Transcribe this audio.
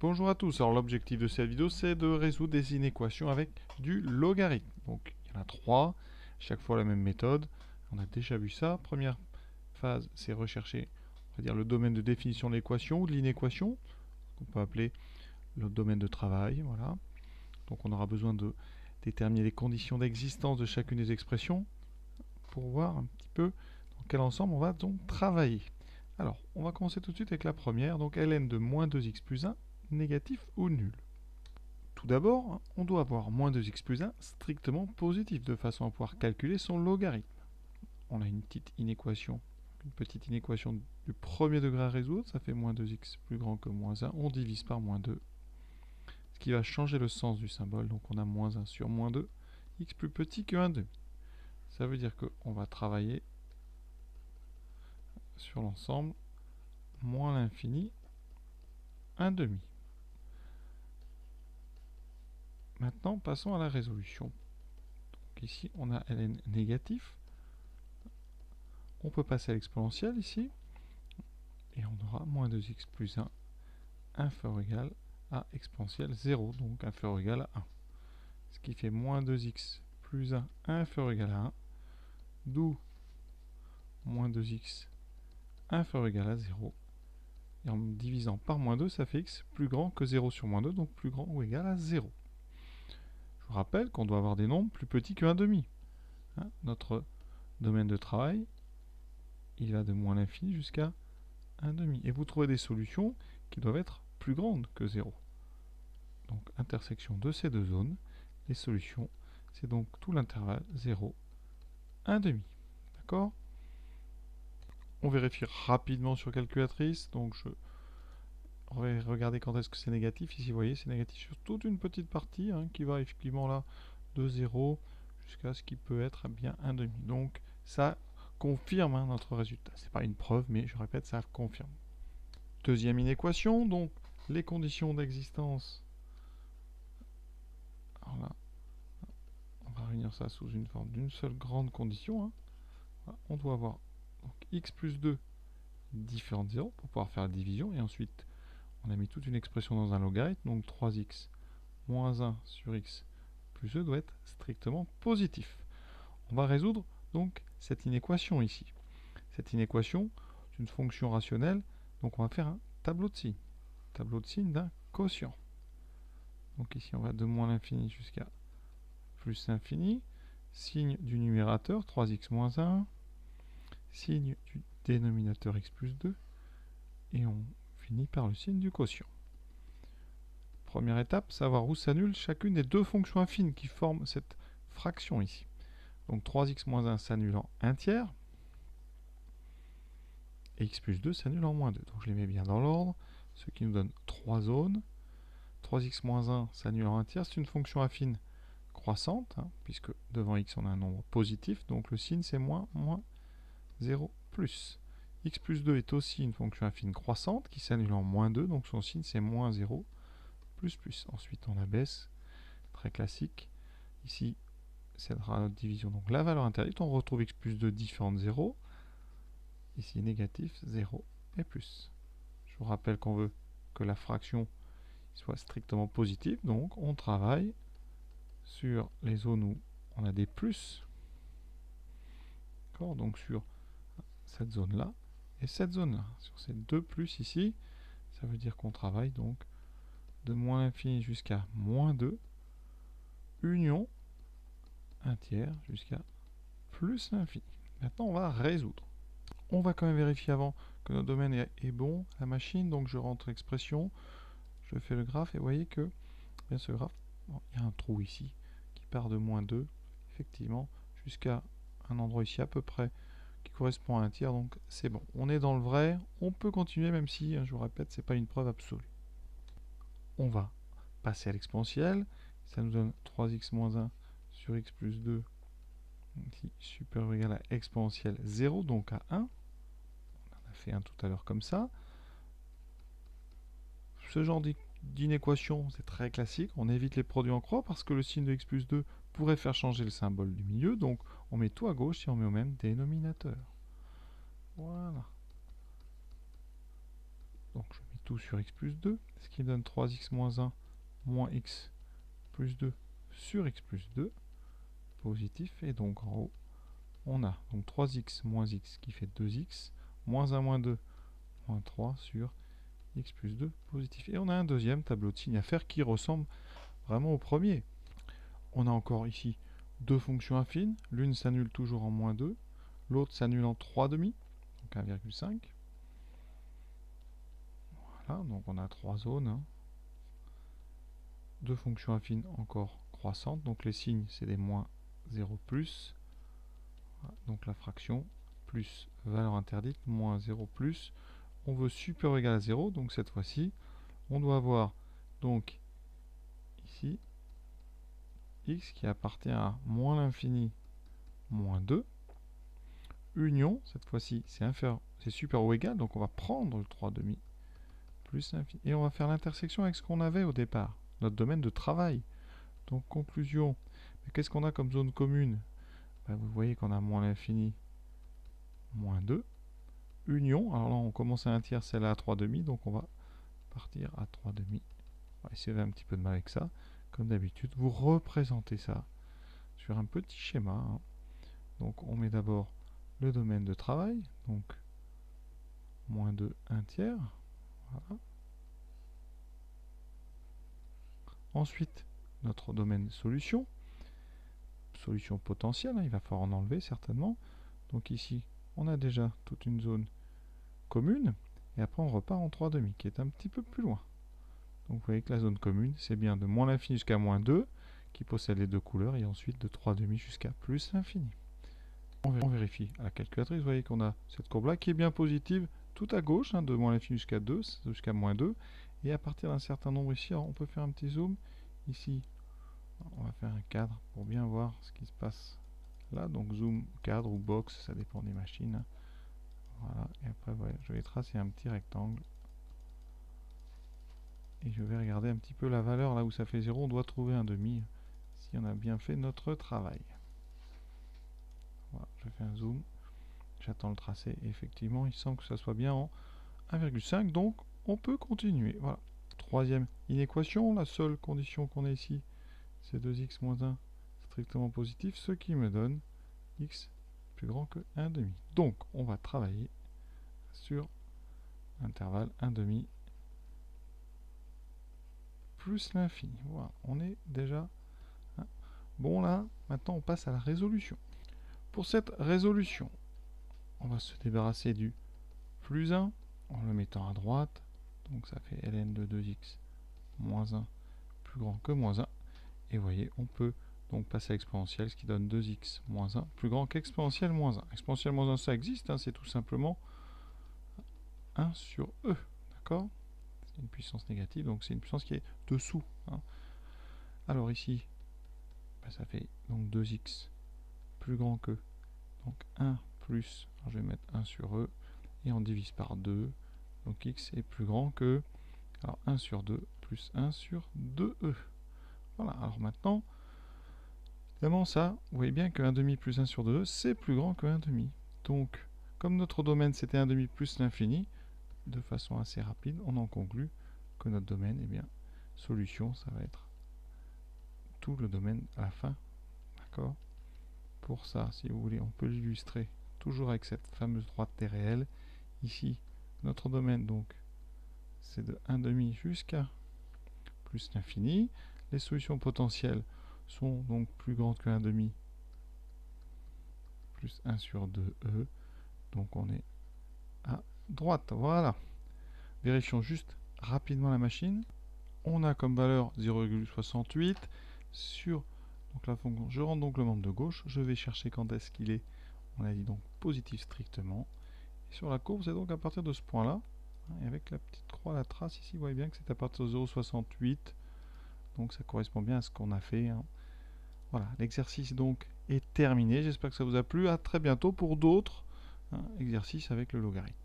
Bonjour à tous, alors l'objectif de cette vidéo c'est de résoudre des inéquations avec du logarithme. Donc il y en a trois, chaque fois la même méthode, on a déjà vu ça. Première phase c'est rechercher on va dire, le domaine de définition de l'équation ou de l'inéquation, qu'on peut appeler le domaine de travail. Voilà. Donc on aura besoin de déterminer les conditions d'existence de chacune des expressions pour voir un petit peu dans quel ensemble on va donc travailler. Alors on va commencer tout de suite avec la première, donc ln de moins 2x plus 1 négatif ou nul. Tout d'abord, on doit avoir moins 2x plus 1 strictement positif, de façon à pouvoir calculer son logarithme. On a une petite inéquation du premier degré à résoudre, ça fait moins 2x plus grand que moins 1, on divise par moins 2, ce qui va changer le sens du symbole, donc on a moins 1 sur moins 2, x plus petit que 1 demi. Ça veut dire qu'on va travailler sur l'ensemble moins l'infini 1 demi. Maintenant, passons à la résolution. Donc ici, on a ln négatif. On peut passer à l'exponentielle ici. Et on aura moins 2x plus 1 inférieur ou égal à exponentielle 0, donc inférieur ou égal à 1. Ce qui fait moins 2x plus 1 inférieur ou égal à 1, d'où moins 2x inférieur ou égal à 0. Et en divisant par moins 2, ça fait x plus grand que 0 sur moins 2, donc plus grand ou égal à 0. Je vous rappelle qu'on doit avoir des nombres plus petits que 1 demi. Notre domaine de travail, il va de moins l'infini jusqu'à 1 demi. Et vous trouvez des solutions qui doivent être plus grandes que 0. Donc intersection de ces deux zones, les solutions, c'est donc tout l'intervalle 0, 1 demi. D'accord? On vérifie rapidement sur calculatrice, donc on va regarder quand est-ce que c'est négatif. Ici, vous voyez, c'est négatif sur toute une petite partie qui va effectivement là de 0 jusqu'à ce qui peut être bien 1 demi. Donc ça confirme notre résultat. C'est pas une preuve, mais je répète, ça confirme. Deuxième inéquation, donc les conditions d'existence. Alors là, on va réunir ça sous une forme d'une seule grande condition. Voilà, on doit avoir donc, x plus 2 différent de 0 pour pouvoir faire la division. Et ensuite, on a mis toute une expression dans un logarithme. Donc 3x moins 1 sur x plus 2 doit être strictement positif. On va résoudre donc cette inéquation ici. Cette inéquation, c'est une fonction rationnelle. Donc on va faire un tableau de signes. Tableau de signes d'un quotient. Donc ici, on va de moins l'infini jusqu'à plus l'infini. Signe du numérateur, 3x moins 1. Signe du dénominateur x plus 2. Et on finit par le signe du quotient. Première étape, savoir où s'annule chacune des deux fonctions affines qui forment cette fraction ici. Donc 3x moins 1 s'annule en 1 tiers. Et x plus 2 s'annule en moins 2. Donc je les mets bien dans l'ordre, ce qui nous donne 3 zones. 3x moins 1 s'annule en 1 tiers, c'est une fonction affine croissante, puisque devant x on a un nombre positif, donc le signe c'est moins, moins 0, plus. X plus 2 est aussi une fonction affine croissante qui s'annule en moins 2, donc son signe c'est moins 0, plus, plus. Ensuite on abaisse, très classique. Ici c'est notre division, donc la valeur interdite, on retrouve x plus 2 différent de 0. Ici négatif, 0 et plus. Je vous rappelle qu'on veut que la fraction soit strictement positive, donc on travaille sur les zones où on a des plus, donc sur cette zone là et cette zone là, sur ces deux plus ici, ça veut dire qu'on travaille donc de moins l'infini jusqu'à moins 2, union 1 tiers jusqu'à plus l'infini. Maintenant on va résoudre. On va quand même vérifier avant que notre domaine est bon, la machine, donc je rentre l'expression, je fais le graphe et vous voyez que bien ce graphe, il y a un trou ici qui part de moins 2, effectivement, jusqu'à un endroit ici à peu près qui correspond à un tiers, donc c'est bon. On est dans le vrai, on peut continuer même si, je vous répète, c'est pas une preuve absolue. On va passer à l'exponentielle, ça nous donne 3x moins 1 sur x plus 2, ici, supérieur ou égal à exponentielle 0, donc à 1. On en a fait un tout à l'heure comme ça. Ce genre d'inéquation, c'est très classique. On évite les produits en croix parce que le signe de x plus 2 pourrait faire changer le symbole du milieu. Donc on met tout à gauche et on met au même dénominateur. Voilà. Donc je mets tout sur x plus 2, ce qui donne 3x moins 1 moins x plus 2 sur x plus 2, positif. Et donc en haut, on a donc 3x moins x qui fait 2x, moins 1 moins 2, moins 3 sur x plus 2, positif. Et on a un deuxième tableau de signes à faire qui ressemble vraiment au premier. On a encore ici deux fonctions affines, l'une s'annule toujours en moins 2, l'autre s'annule en 3 demi, donc 1,5. Voilà, donc on a trois zones. Hein. Deux fonctions affines encore croissantes, donc les signes c'est des moins 0 plus, voilà, donc la fraction plus valeur interdite, moins 0 plus, on veut supérieur ou égal à 0, donc cette fois-ci on doit avoir donc ici x qui appartient à moins l'infini moins 2, union, cette fois-ci c'est inférieur, c'est supérieur ou égal, donc on va prendre le 3 demi plus l'infini, et on va faire l'intersection avec ce qu'on avait au départ, notre domaine de travail. Donc conclusion, qu'est-ce qu'on a comme zone commune? Vous voyez qu'on a moins l'infini moins 2, union, alors là on commence à un tiers, celle-là à 3 demi, donc on va partir à 3 demi. On va essayer de faire un petit peu de mal avec ça. Comme d'habitude, vous représentez ça sur un petit schéma. Hein. Donc on met d'abord le domaine de travail, donc moins 2, 1 tiers. Voilà. Ensuite, notre domaine solution. Solution potentielle, hein, il va falloir en enlever certainement. Donc ici, on a déjà toute une zone commune. Et après, on repart en 3 demi, qui est un petit peu plus loin. Donc vous voyez que la zone commune, c'est bien de moins l'infini jusqu'à moins 2, qui possède les deux couleurs, et ensuite de 3 demi jusqu'à plus l'infini. On vérifie à la calculatrice, vous voyez qu'on a cette courbe-là qui est bien positive, tout à gauche, hein, de moins l'infini jusqu'à 2, jusqu'à moins 2. Et à partir d'un certain nombre ici, alors on peut faire un petit zoom. Ici, on va faire un cadre pour bien voir ce qui se passe là. Donc zoom, cadre ou box, ça dépend des machines. Hein. Voilà, et après, voilà, je vais tracer un petit rectangle. Et je vais regarder un petit peu la valeur, là où ça fait 0, on doit trouver un demi, si on a bien fait notre travail. Voilà, je fais un zoom, j'attends le tracé, et effectivement, il semble que ça soit bien en 1,5, donc on peut continuer. Voilà. Troisième inéquation, la seule condition qu'on a ici, c'est 2x moins 1 strictement positif, ce qui me donne x plus grand que 1,5. Donc, on va travailler sur l'intervalle 1,5 plus l'infini. Voilà, on est déjà... Hein. Bon, là, maintenant, on passe à la résolution. Pour cette résolution, on va se débarrasser du plus 1 en le mettant à droite. Donc, ça fait ln de 2x moins 1 plus grand que moins 1. Et vous voyez, on peut donc passer à l'exponentielle, ce qui donne 2x moins 1 plus grand qu'exponentielle moins 1. Exponentielle moins 1, ça existe, hein, c'est tout simplement 1 sur e. D'accord? C'est une puissance négative, donc c'est une puissance qui est dessous. Hein. Alors ici, ça fait donc 2x plus grand que donc 1 plus, alors je vais mettre 1 sur e, et on divise par 2, donc x est plus grand que alors 1 sur 2 plus 1 sur 2e. Voilà, alors maintenant, évidemment ça, vous voyez bien que 1,5 plus 1 sur 2e, c'est plus grand que 1,5. Donc, comme notre domaine c'était 1,5 plus l'infini, de façon assez rapide, on en conclut que notre domaine, eh bien, solution, ça va être tout le domaine à la fin. D'accord? Pour ça, si vous voulez, on peut l'illustrer toujours avec cette fameuse droite T réelle. Ici, notre domaine, donc, c'est de 1,5 jusqu'à plus l'infini. Les solutions potentielles sont donc plus grandes que 1,5 plus 1 sur 2e. Donc on est à droite. Voilà. Vérifions juste rapidement la machine. On a comme valeur 0,68 sur donc la fonction. Je rentre donc le membre de gauche. Je vais chercher quand est-ce qu'il est. On a dit donc positif strictement. Et sur la courbe, c'est donc à partir de ce point-là. Et avec la petite croix, la trace ici, vous voyez bien que c'est à partir de 0,68. Donc ça correspond bien à ce qu'on a fait. Hein. Voilà, l'exercice donc est terminé. J'espère que ça vous a plu. À très bientôt pour d'autres exercices avec le logarithme.